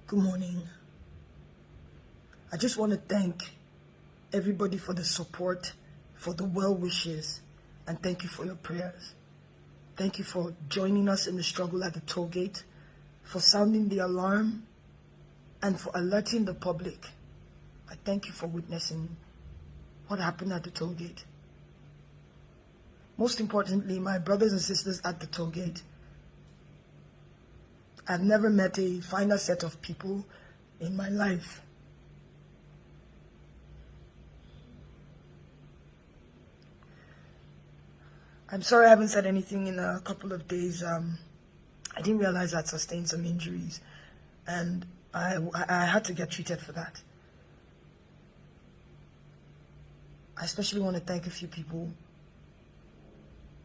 Good morning. I just want to thank everybody for the support, for the well wishes, and thank you for your prayers. Thank you for joining us in the struggle at the toll gate, for sounding the alarm, and for alerting the public. I thank you for witnessing what happened at the toll gate. Most importantly, my brothers and sisters at the toll gate. I've never met a finer set of people in my life. I'm sorry I haven't said anything in a couple of days. I didn't realize I'd sustained some injuries, and I had to get treated for that. I especially want to thank a few people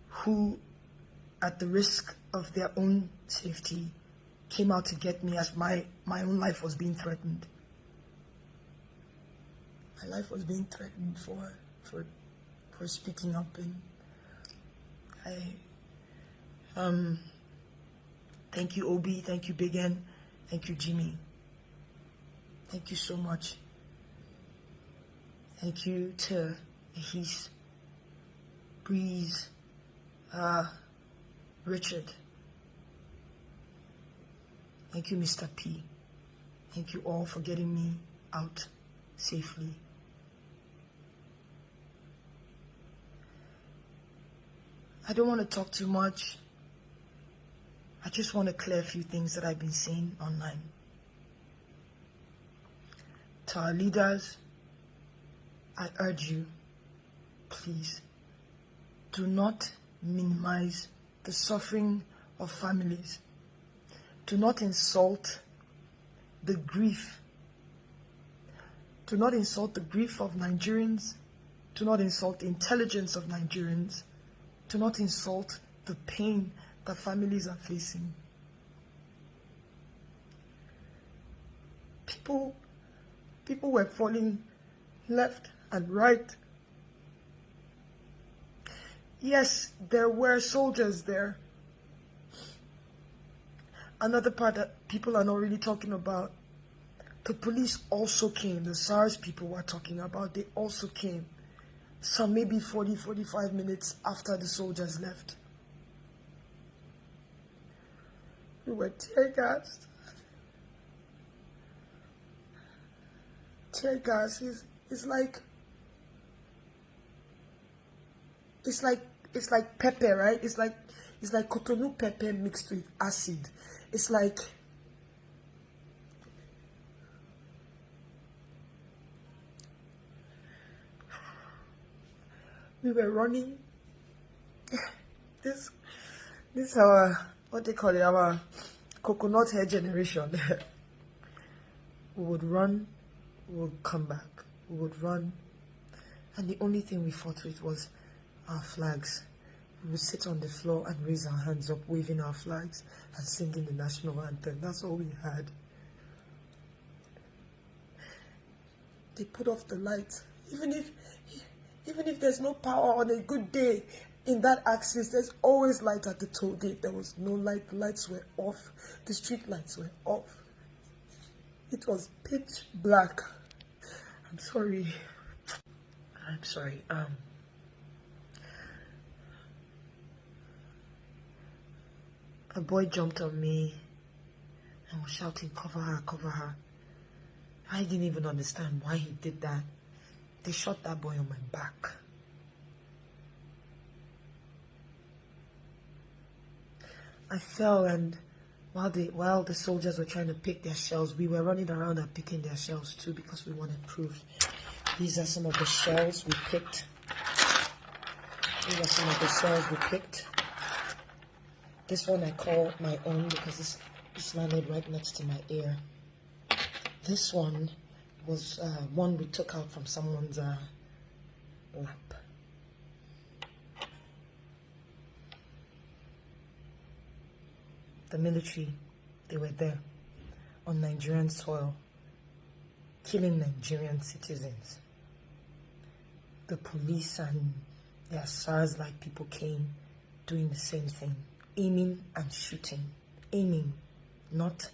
who, at the risk of their own safety, came out to get me as my own life was being threatened. My life was being threatened for speaking up, and thank you Obi, thank you Big N, thank you Jimmy. Thank you so much. Thank you to Ahis, Breeze, Richard. Thank you, Mr. P. Thank you all for getting me out safely. I don't want to talk too much. I just want to clear a few things that I've been seeing online. To our leaders, I urge you, please, do not minimize the suffering of families. Do not insult the grief. Do not insult the grief of Nigerians. Do not insult the intelligence of Nigerians. Do not insult the pain that families are facing. People were falling left and right. Yes, there were soldiers there. Another part that people are not really talking about, the police also came. The SARS people were talking about, they also came. Some maybe 40-45 minutes after the soldiers left. We were tear gassed. Tear gas is like pepper, right? It's like Cotonou pepper mixed with acid. It's like we were running. This our, what they call it, our coconut hair generation. We would run, we would come back, we would run, and the only thing we fought with was our flags. We would sit on the floor and raise our hands up, waving our flags and singing the national anthem. That's all we had. They put off the lights. Even if there's no power on a good day in that axis, there's always light at the toll gate. There was no light. The lights were off. The street lights were off. It was pitch black. I'm sorry. A boy jumped on me and was shouting, "Cover her, cover her." I didn't even understand why he did that. They shot that boy on my back. I fell, and while the soldiers were trying to pick their shells, we were running around and picking their shells too because we wanted proof. These are some of the shells we picked. This one I call my own because it's landed right next to my ear. This one was one we took out from someone's lap. The military, they were there on Nigerian soil, killing Nigerian citizens. The police and their SARS-like people came doing the same thing, aiming and shooting. Aiming, not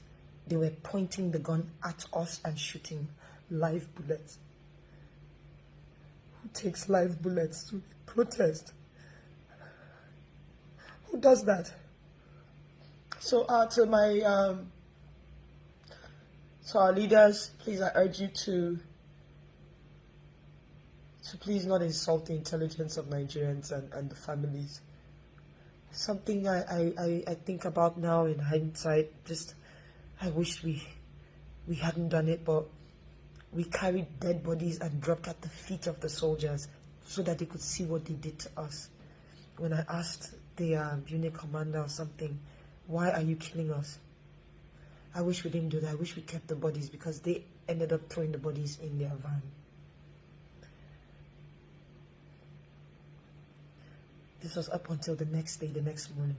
They were pointing the gun at us and shooting live bullets. Who takes live bullets to protest? Who does that? So to my to our leaders, please, I urge you to please not insult the intelligence of Nigerians and the families. Something I think about now in hindsight, just I wish we hadn't done it, but we carried dead bodies and dropped at the feet of the soldiers so that they could see what they did to us. When I asked the unit commander or something, why are you killing us? I wish we didn't do that. I wish we kept the bodies, because they ended up throwing the bodies in their van. This was up until the next day, the next morning.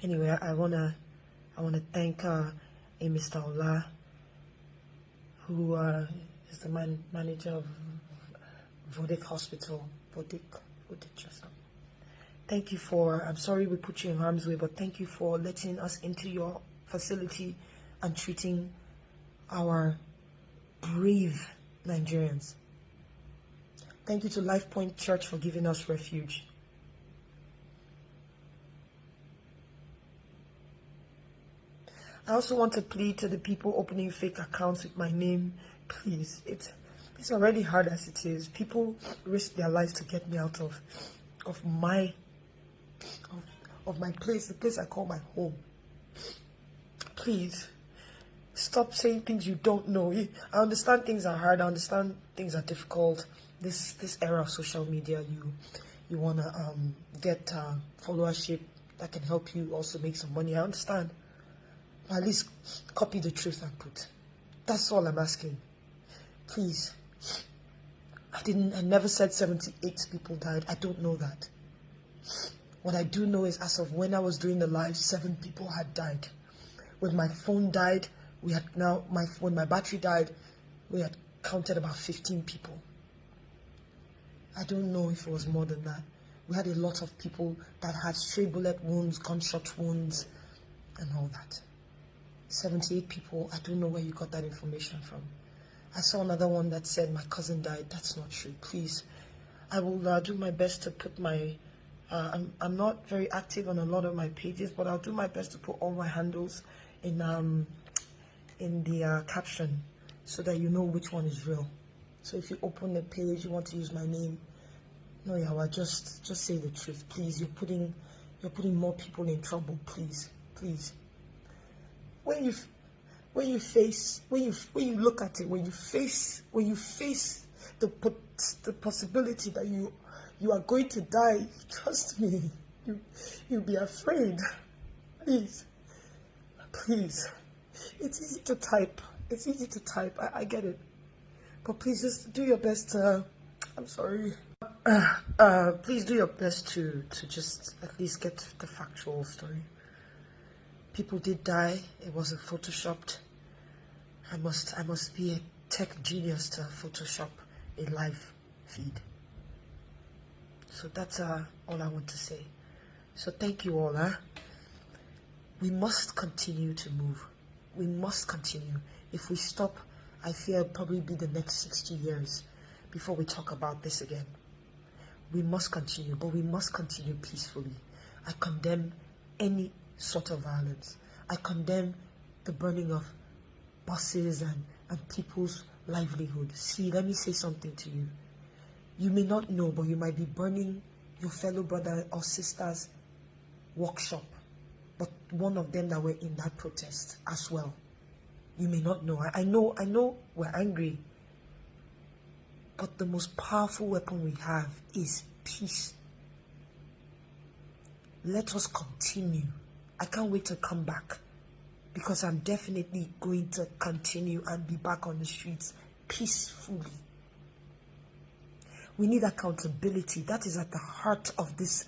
Anyway, I wanna thank a Mr. Ola, who is the manager of Vodek Hospital. Vodek Hospital. Thank you for, I'm sorry we put you in harm's way, but thank you for letting us into your facility and treating our brave Nigerians. Thank you to Life Point Church for giving us refuge. I also want to plead to the people opening fake accounts with my name. Please, it's already hard as it is. People risk their lives to get me out of my place, the place I call my home. Please, stop saying things you don't know. I understand things are hard. I understand things are difficult. This era of social media, you wanna get followership that can help you also make some money. I understand. But at least copy the truth and put. That's all I'm asking. Please. I never said 78 people died. I don't know that. What I do know is, as of when I was doing the live, 7 people had died. When my phone died, when my battery died, we had counted about 15 people. I don't know if it was more than that. We had a lot of people that had stray bullet wounds, gunshot wounds, and all that. 78 people, I don't know where you got that information from. I saw another one that said my cousin died. That's not true. Please, I will do my best to put my, I'm not very active on a lot of my pages, but I'll do my best to put all my handles in the caption so that you know which one is real. So if you open the page, you want to use my name, no, Yawa, just say the truth, please. You're putting more people in trouble, please. When you look at it, when you face the possibility that you are going to die, trust me, you'll be afraid. Please. It's easy to type. I get it. But please just do your best to, I'm sorry. Please do your best to just at least get the factual story. People did die. It wasn't photoshopped. I must be a tech genius to Photoshop a live feed. So that's all I want to say. So thank you all. We must continue to move. We must continue. If we stop, I fear it'll probably be the next 60 years before we talk about this again. We must continue, but we must continue peacefully. I condemn any sort of violence. I condemn the burning of buses and people's livelihood. See, let me say something to you. You may not know, but you might be burning your fellow brother or sister's workshop, but one of them that were in that protest as well. You may not know. I know we're angry, but the most powerful weapon we have is peace. Let us continue. I can't wait to come back, because I'm definitely going to continue and be back on the streets peacefully. We need accountability. That is at the heart of this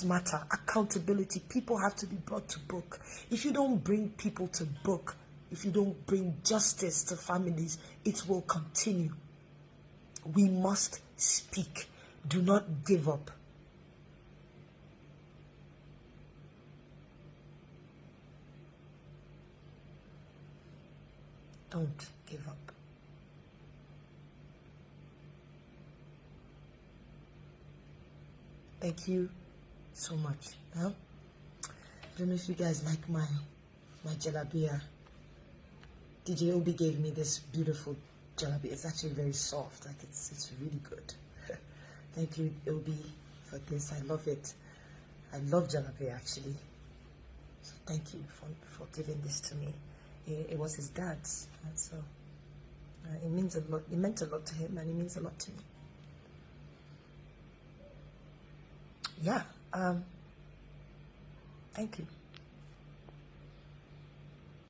matter. Accountability. People have to be brought to book. If you don't bring people to book, if you don't bring justice to families, it will continue. We must speak. Do not give up. don't give up. Thank you so much. I don't know if you guys like my jalabia. DJ Obi gave me this beautiful jalabia. It's actually very soft. Like it's really good. Thank you, Obi, for this. I love it. I love jalabia actually. So thank you for giving this to me. It was his dad's, and so it means a lot. It meant a lot to him, and it means a lot to me. Yeah. Thank you.